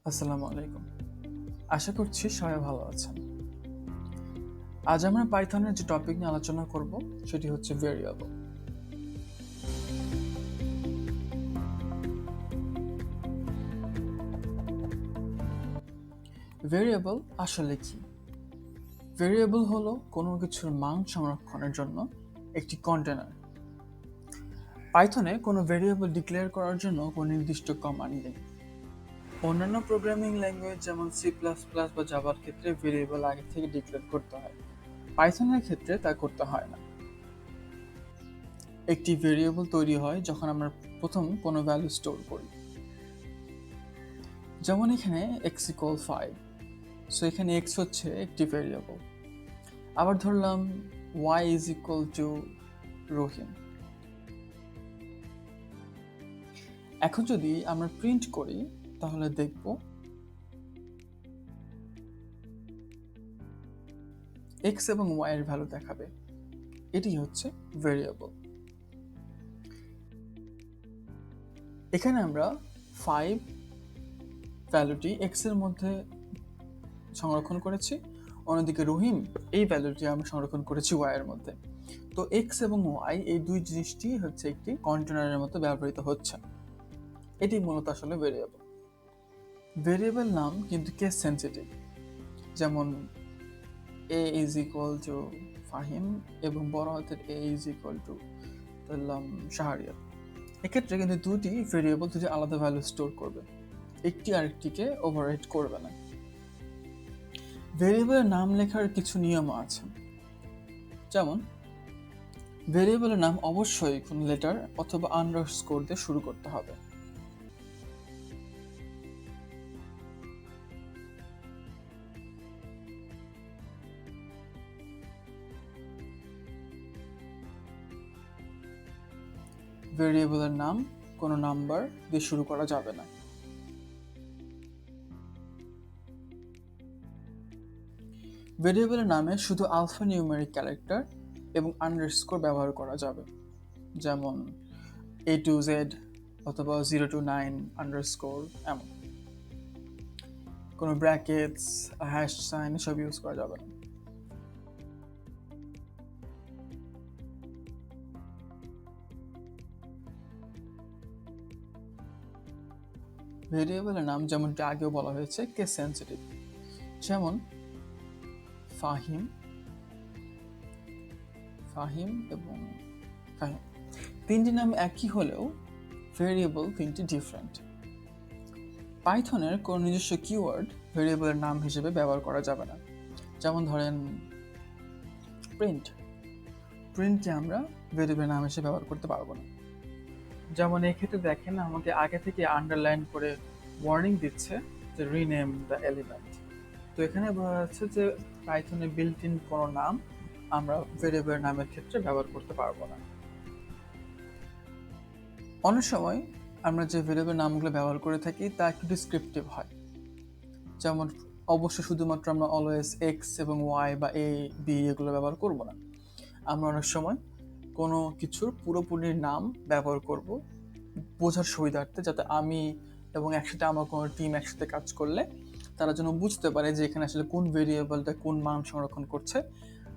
আসসালামু আলাইকুম। আশা করছি সবাই ভালো আছেন। আজ আমরা পাইথনের যে টপিক নিয়ে আলোচনা করব সেটি হচ্ছে ভেরিয়েবল। ভেরিয়েবল আসলে কি? ভেরিয়েবল হলো কোনো কিছুর মান সংরক্ষণের জন্য একটি কন্টেনার। পাইথনে কোনো ভেরিয়েবল ডিক্লেয়ার করার জন্য কোনো নির্দিষ্ট কমান্ড নেই। অন্যান্য প্রোগ্রামিং ল্যাঙ্গুয়েজ যেমন C++ বা জাভার ক্ষেত্রে ভেরিয়েবল আগে থেকে ডিক্লেয়ার করতে হয়। পাইথনের ক্ষেত্রে তা করতে হয় না। একটি ভেরিয়েবল তৈরি হয় যখন আমরা প্রথম কোনো ভ্যালু স্টোর করি। যেমন এখানে x=5, সো এখানে x হচ্ছে একটি ভেরিয়েবল। আবার ধরলাম y=রহিম। এখন যদি আমরা প্রিন্ট করি তাহলে দেখব x এবং y এর ভ্যালু দেখাবে। এটি হচ্ছে ভেরিয়েবল। এখানে আমরা 5 ভ্যালুটি x এর মধ্যে সংরক্ষণ করেছি, অন্যদিকে রহিম এই ভ্যালুটি আমরা সংরক্ষণ করেছি y এর মধ্যে। তো x এবং y এই দুই জিনিসটি হচ্ছে একটি কন্টেনারের মতো ব্যবহৃত হচ্ছে। এটি মূলত আসলে ভেরিয়েবল। ভেরিয়েবল নাম কিন্তু কেস সেন্সিটিভ, যেমন a= ফাহিম এবং বড় হাতের a= ধরলাম শাহরিয়ার। এক্ষেত্রে কিন্তু দুটি ভেরিয়েবল দুটি আলাদা ভ্যালু স্টোর করবে, একটি আরেকটিকে ওভাররাইড করবে না। ভেরিয়েবলের নাম লেখার কিছু নিয়ম আছে, যেমন ভেরিয়েবলের নাম অবশ্যই কোনো লেটার অথবা আন্ডারস্কোর দিয়ে শুরু করতে হবে। ভেরিয়েবলের নাম কোনো নাম্বার দিয়ে শুরু করা যাবে না। ভেরিয়েবলের নামে শুধু আলফা নিউমেরিক ক্যারেক্টার এবং আন্ডারস্কোর ব্যবহার করা যাবে, যেমন A to Z অথবা 0 to 9 আন্ডারস্কোর, এমন কোনো ব্র্যাকেটস, হ্যাশ সাইন এসব ইউজ করা যাবে না। ভেরিয়েবলের নাম যেমনটি আগেও বলা হয়েছে কেস সেন্সিটিভ, যেমন ফাহিম, ফাহিম এবং ফাহিম তিনটি নাম একই হলেও ভেরিয়েবল তিনটি ডিফারেন্ট। পাইথনের কোনো নিজস্ব কিওয়ার্ড ভেরিয়েবলের নাম হিসেবে ব্যবহার করা যাবে না। যেমন ধরেন প্রিন্টকে আমরা ভেরিয়েবলের নাম হিসেবে ব্যবহার করতে পারবো না। যেমন এই ক্ষেত্রে দেখেন আমাকে আগে থেকে আন্ডারলাইন করে ওয়ার্নিং দিচ্ছে যে রিনেম দ্য এলিমেন্ট। তো এখানে বলা যাচ্ছে যে পাইথনে বিল্ট ইন কোনো নাম আমরা ভেরিয়েবলের নামের ক্ষেত্রে ব্যবহার করতে পারবো না। অনেক সময় আমরা যে ভেরিয়েবল নামগুলো ব্যবহার করে থাকি তা একটু ডিসক্রিপটিভ হয়, যেমন অবশ্যই শুধুমাত্র আমরা অলওয়েজ এক্স এবং ওয়াই বা এ বি এগুলো ব্যবহার করব না। আমরা অনেক সময় কোনো কিছুর পুরোপুরি নাম ব্যবহার করব বোঝার সুবিধার্থে, যাতে আমি এবং একসাথে আমার কোনো টিম একসাথে কাজ করলে তারা যেন বুঝতে পারে যে এখানে আসলে কোন ভেরিয়েবলটা কোন মান সংরক্ষণ করছে,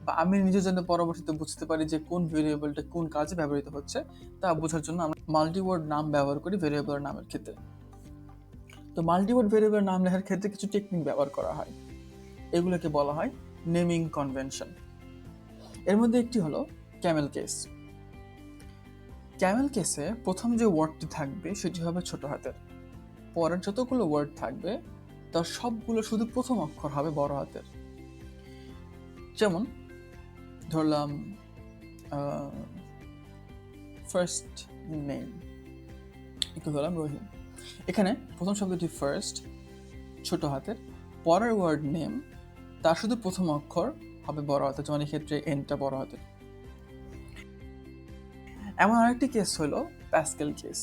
বা আমি নিজে যেন পরবর্তীতে বুঝতে পারি যে কোন ভেরিয়েবলটা কোন কাজে ব্যবহৃত হচ্ছে তা বোঝার জন্য আমরা মাল্টিওয়ার্ড নাম ব্যবহার করি ভেরিয়েবলের নামের ক্ষেত্রে। তো মাল্টিওয়ার্ড ভেরিয়েবলের নাম লেখার ক্ষেত্রে কিছু টেকনিক ব্যবহার করা হয়, এগুলোকে বলা হয় নেমিং কনভেনশন। এর মধ্যে একটি হলো ক্যামেল কেস। ক্যামেল কেসে প্রথম যে ওয়ার্ডটি থাকবে সেটি হবে ছোট হাতের, পরের যতগুলো ওয়ার্ড থাকবে তার সবগুলো শুধু প্রথম অক্ষর হবে বড় হাতের। যেমন ধরলাম ফার্স্ট নেম একটু ধরলাম রহিম। এখানে প্রথম শব্দটি ফার্স্ট ছোট হাতের, পরের ওয়ার্ড নেম তার শুধু প্রথম অক্ষর হবে বড় হাতের, যেমন এক্ষেত্রে এনটা বড় হাতের। এমন আরেকটি কেস হলো প্যাসকেল কেস।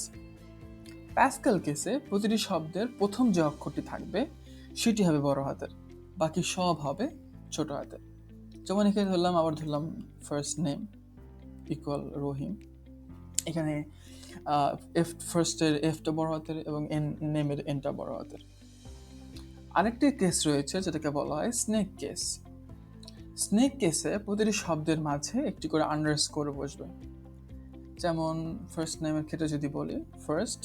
প্যাসকেল কেসে প্রতিটি শব্দের প্রথম যে অক্ষরটি থাকবে সেটি হবে বড় হাতের, বাকি সব হবে ছোট হাতের। যেমন এখানে ধরলাম ফার্স্ট নেম ইকুয়াল রহিম। এখানে এফ ফার্স্টের এফটা বড় হাতের এবং এন নেমের এনটা বড় হাতের। আরেকটি কেস রয়েছে যেটাকে বলা হয় স্নেক কেস। স্নেক কেসে প্রতিটি শব্দের মাঝে একটি করে আন্ডারস্কোর বসবে। যেমন ফার্স্ট নেমের ক্ষেত্রে যদি বলি first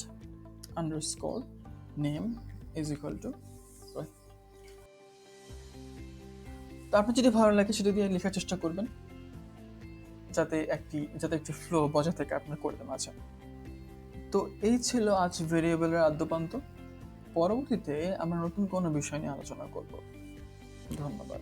underscore name is equal to. তো আপনার যদি ভালো লাগে সেটা দিয়ে লেখার চেষ্টা করবেন, যাতে একটি ফ্লো বজায় থাকে আপনার কোডের মাঝে। তো এই ছিল আজ ভেরিয়েবলের আদ্যপান্ত। পরবর্তীতে আমরা নতুন কোনো বিষয় নিয়ে আলোচনা করব। ধন্যবাদ।